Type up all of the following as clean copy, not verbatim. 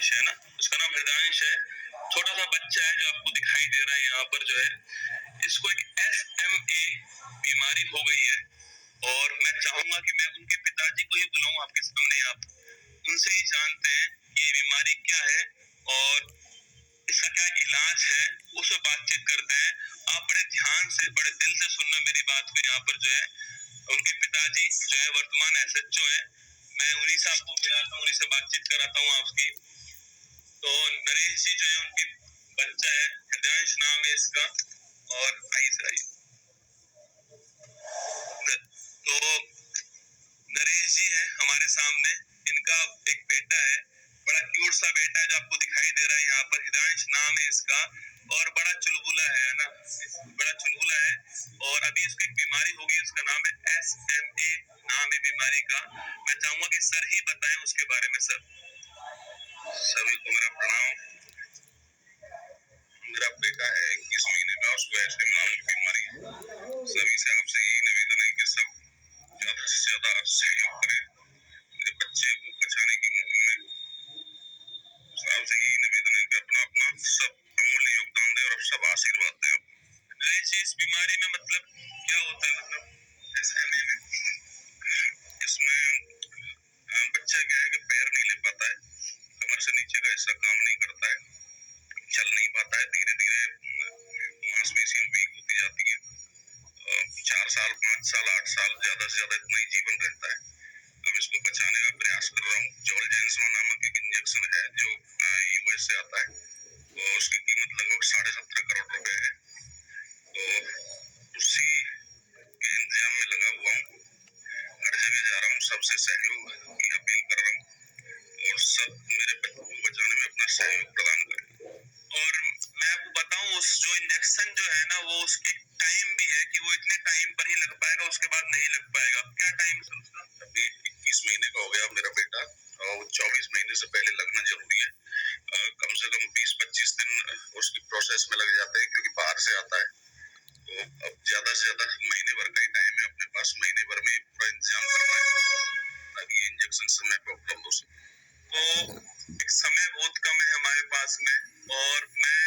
हृदयांश है ना, उसका नाम हृदयांश है। छोटा सा बच्चा है जो आपको दिखाई दे रहा है यहाँ पर जो है, इसको एक SMA बीमारी हो गई है। और मैं चाहूंगा कि मैं उनके पिताजी को ही बुलाऊं आपके सामने, आप उनसे ही जानते हैं कि ये बीमारी क्या है और इसका क्या इलाज है, उससे बातचीत करते हैं। आप बड़े ध्यान से, बड़े दिल से सुनना मेरी बात को। यहाँ पर जो है उनके पिताजी जो है वर्तमान SHO है, मैं उन्हीं से आपको मिलाता हूँ, उन्हीं से बातचीत कराता हूँ आपकी। तो नरेश जी जो है उनकी बच्चा है, हृदयांश नाम है इसका। और आइए तो नरेश जी है हमारे सामने, इनका एक बेटा है, बड़ा क्यूट सा बेटा है जो आपको दिखाई दे रहा है यहाँ पर। हृदयांश नाम है इसका और बड़ा चुलबुला है ना, बड़ा चुलबुला है। और अभी इसको एक बीमारी होगी, उसका नाम है SMA नाम है बीमारी का। मैं चाहूंगा कि सर ही बताएं उसके बारे में। सर, सभी को मेरा प्रणाम। मेरा बेटा है 21 महीने का, उसको SMA नाम की बीमारी। सभी से आपसे यही निवेदन है कि सब ज्यादा से ज्यादा सहयोग करें मेरे बच्चे को बचाने की मुहिम में। आपसे यही निवेदन है कि अपना अपना सब अमूल्य योगदान दे और सब आशीर्वाद दे। इस बीमारी में मतलब क्या होता है, मतलब SMA में इसमें बच्चा क्या है कि पैर नहीं ले पाता है, कमर से नीचे का हिस्सा काम नहीं करता है, चल नहीं पाता है, धीरे धीरे मांसपेशियां वीक होती जाती है। 4 साल 5 साल 8 साल ज्यादा से ज्यादा इतना ही जीवन रहता है। अब इसको बचाने का प्रयास कर रहा हूँ। जोलजेंसमा नामक एक इंजेक्शन है जो US से आता है, तो उसकी कीमत लगभग 17.5 करोड़ रुपए है। तो उसी के इंतजाम में लगा हुआ हूँ, हर जगह जा रहा हूँ, सबसे सहयोग की अपील कर रहा हूँ और सब मेरे बच्चों को बचाने में अपना सहयोग प्रदान करें। और मैं आपको बताऊं, उस जो इंजेक्शन जो है ना, वो उसकी टाइम भी है कि वो इतने टाइम पर ही लग पाएगा, उसके बाद नहीं लग पाएगा। क्या टाइम सर उसका? अभी 21 महीने का हो गया मेरा बेटा और 24 महीने से पहले लगना जरूरी है। कम से कम 20-25 दिन उसकी प्रोसेस में लग जाते हैं क्योंकि बाहर से आता है। तो अब ज्यादा से ज्यादा महीने भर का ही टाइम है अपने पास, महीने भर में पूरा इंतजाम करना है ताकि ये इंजेक्शन समय पर उपलब्ध हो सके। तो एक समय बहुत कम है हमारे पास में, और मैं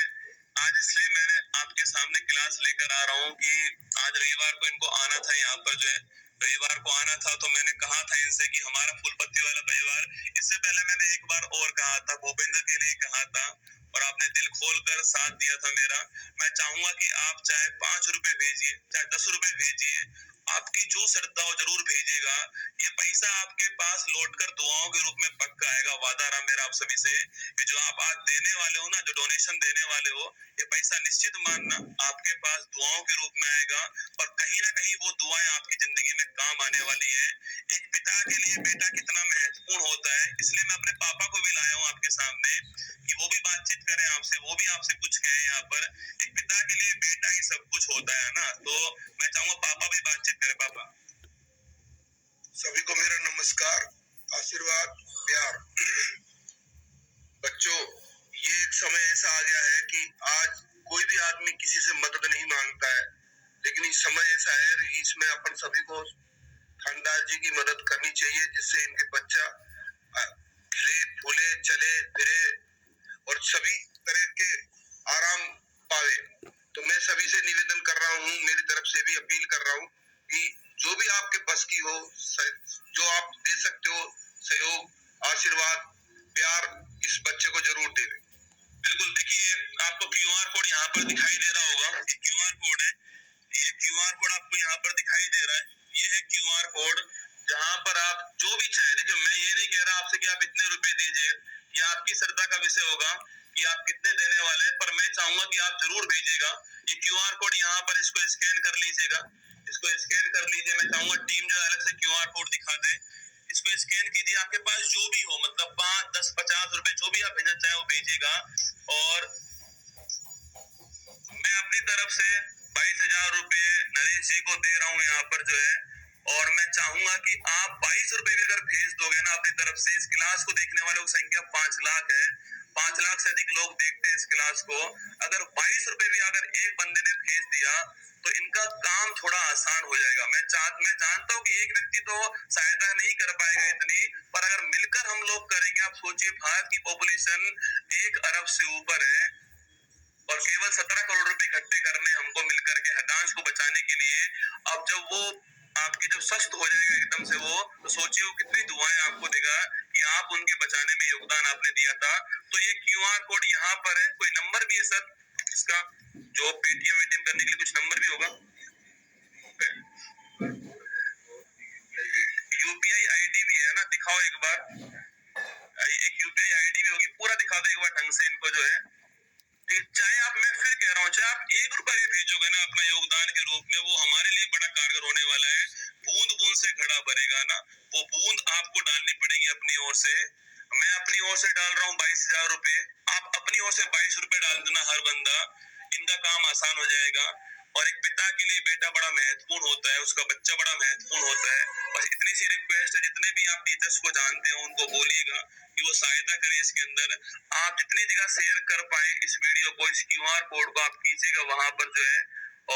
आज इसलिए मैंने आपके सामने क्लास लेकर आ रहा हूँ कि आज रविवार को इनको आना था यहाँ पर जो है, रविवार को आना था। तो मैंने कहा था इनसे कि हमारा फूलपत्ती वाला परिवार, इससे पहले मैंने एक बार और कहा था, भूपेंद्र के लिए कहा था और आपने दिल खोलकर साथ दिया था मेरा। मैं चाहूंगा कि आप चाहे 5 रुपए भेजिए, चाहे 10 रुपए भेजिए, आपकी जो श्रद्धा हो जरूर भेजिएगा। ये पैसा आपके पास लौटकर दुआओं के रूप में पक्का आएगा। वादा रहा मेरा आप सभी से कि जो आप आज देने वाले हो ना, जो डोनेशन देने वाले हो, ये पैसा निश्चित मानना आपके पास दुआओं के रूप में आएगा और कहीं ना कहीं वो दुआएं आपकी जिंदगी में काम आने वाली है। एक पिता के लिए बेटा कितना महत्वपूर्ण होता है, इसलिए मैं अपने पापा को भी लाया हूँ आपके सामने कि वो भी बातचीत करें आपसे, वो भी आपसे कुछ कहें। यहाँ पर एक पिता के लिए बेटा ही सब कुछ होता है ना, तो मैं चाहूंगा पापा भी बातचीत करें। पापा, सभी को मेरा नमस्कार, आशीर्वाद, प्यार। बच्चों, ये एक समय ऐसा आ गया है कि आज कोई भी आदमी किसी से मदद नहीं मांगता है, लेकिन इस समय ऐसा है, इसमें अपन सभी को खानदार जी की मदद करनी चाहिए, जिससे इनके बच्चा खिले फूले, चले फिरे और सभी तरह के आराम पावे। तो मैं सभी से निवेदन कर रहा हूँ, मेरी तरफ से भी अपील कर रहा हूँ कि जो भी आपके बस की हो, जो आप दे सकते हो सहयोग, आशीर्वाद, प्यार, इस बच्चे को जरूर दे। बिल्कुल। देखिए, आपको QR कोड यहाँ पर दिखाई दे रहा होगा, ये QR कोड है, ये QR कोड आपको यहाँ पर दिखाई दे रहा है, ये है QR कोड, जहाँ पर आप जो भी चाहे। देखिए, मैं ये नहीं कह रहा आपसे कि आप इतने रुपए दीजिए, ये आपकी श्रद्धा का विषय होगा कि आप कितने देने वाले हैं, पर मैं चाहूंगा कि आप जरूर भेजिएगा। ये QR कोड यहाँ पर, इसको स्कैन कर लीजिएगा, इसको स्कैन कर लीजिए। मैं चाहूंगा टीम जो अलग से QR कोड दिखा दे, इसको स्कैन कीजिए। आपके पास जो भी हो, मतलब 5, 10, 50 रुपए जो भी आप भेजना चाहे वो भेजिएगा। और मैं अपनी तरफ से 22,000 रुपए नरेश जी को दे रहा हूँ यहाँ पर जो है, और मैं चाहूंगा कि आप 22 रुपए भी अगर भेज दोगे ना अपनी तरफ से, इस क्लास को देखने वालों की संख्या 5 लाख है, 5 लाख से अधिक लोग देखते हैं इस क्लास को। अगर 22 रुपए भी अगर एक बंदे ने भेज दिया तो इनका काम थोड़ा आसान हो जाएगा। मैं जानता हूँ कि एक व्यक्ति तो सहायता नहीं कर पाएगा इतनी, पर अगर मिलकर हम लोग करेंगे, आप सोच सोचिए भारत की पॉपुलेशन 1 अरब से ऊपर है और केवल 17 करोड़ रुपए इकट्ठे करने हमको मिलकर के हतांश को बचाने के लिए। अब जब वो आपकी जब स्वस्थ हो जाएगा एकदम से वो, तो सोचिए वो कितनी दुआएं आपको देगा कि आप उनके बचाने में योगदान आपने दिया था। तो ये क्यूआर कोड यहाँ पर है, कोई नंबर भी है सर इसका, जो पेटीएम वेटीएम करने के लिए कुछ नंबर भी होगा, यूपीआई आईडी भी है ना, दिखाओ एक बार, एक यूपीआई आईडी भी होगी, पूरा दिखा दो एक बार ढंग से इनको जो है। चाहे आप, मैं फिर कह रहा हूँ, चाहे आप 1 रुपया भी भेजोगे ना अपना योगदान के रूप में, वो हमारे लिए बड़ा कारगर होने वाला है। बूंद बूंद से घड़ा भरेगा ना, वो बूंद आपको डालनी पड़ेगी अपनी ओर से। मैं अपनी ओर से डाल रहा हूँ 22,000 रुपए, आप अपनी ओर से 22 रुपए डाल देना हर बंदा, इनका काम आसान हो जाएगा। और एक पिता के लिए बेटा बड़ा महत्वपूर्ण होता है, उसका बच्चा बड़ा महत्वपूर्ण होता है। बस इतनी सी रिक्वेस्ट है, जितने भी आप टीचर्स को जानते हो उनको बोलिएगा कि वो सहायता करें इसके अंदर। आप जितनी जगह शेयर कर पाए इस वीडियो को, इस क्यूआर कोड को आप कीजिएगा वहां पर जो है।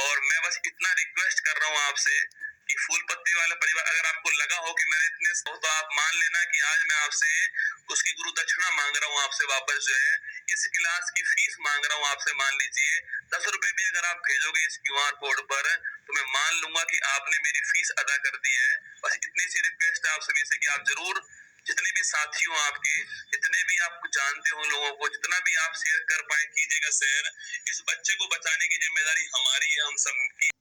और मैं बस इतना रिक्वेस्ट कर रहा हूँ आपसे कि फूल पत्ती वाला परिवार, अगर आपको लगा हो कि मेरे इतने सौ, तो आप मान लेना कि आज मैं आपसे उसकी गुरु दक्षिणा मांग रहा हूँ आपसे वापस जो है, इस क्लास की फीस मांग रहा हूँ आपसे। मान लीजिए 10 रुपए भी अगर आप भेजोगे इस क्यूआर कोड पर, तो मैं मान लूंगा कि आपने मेरी फीस अदा कर दी है। बस इतनी सी रिक्वेस्ट है आप सभी से कि आप जरूर, जितने भी साथी हो आपके, जितने भी आप जानते हो लोगों को, जितना भी आप शेयर कर पाए कीजिएगा शेयर। इस बच्चे को बचाने की जिम्मेदारी हमारी है, हम सब की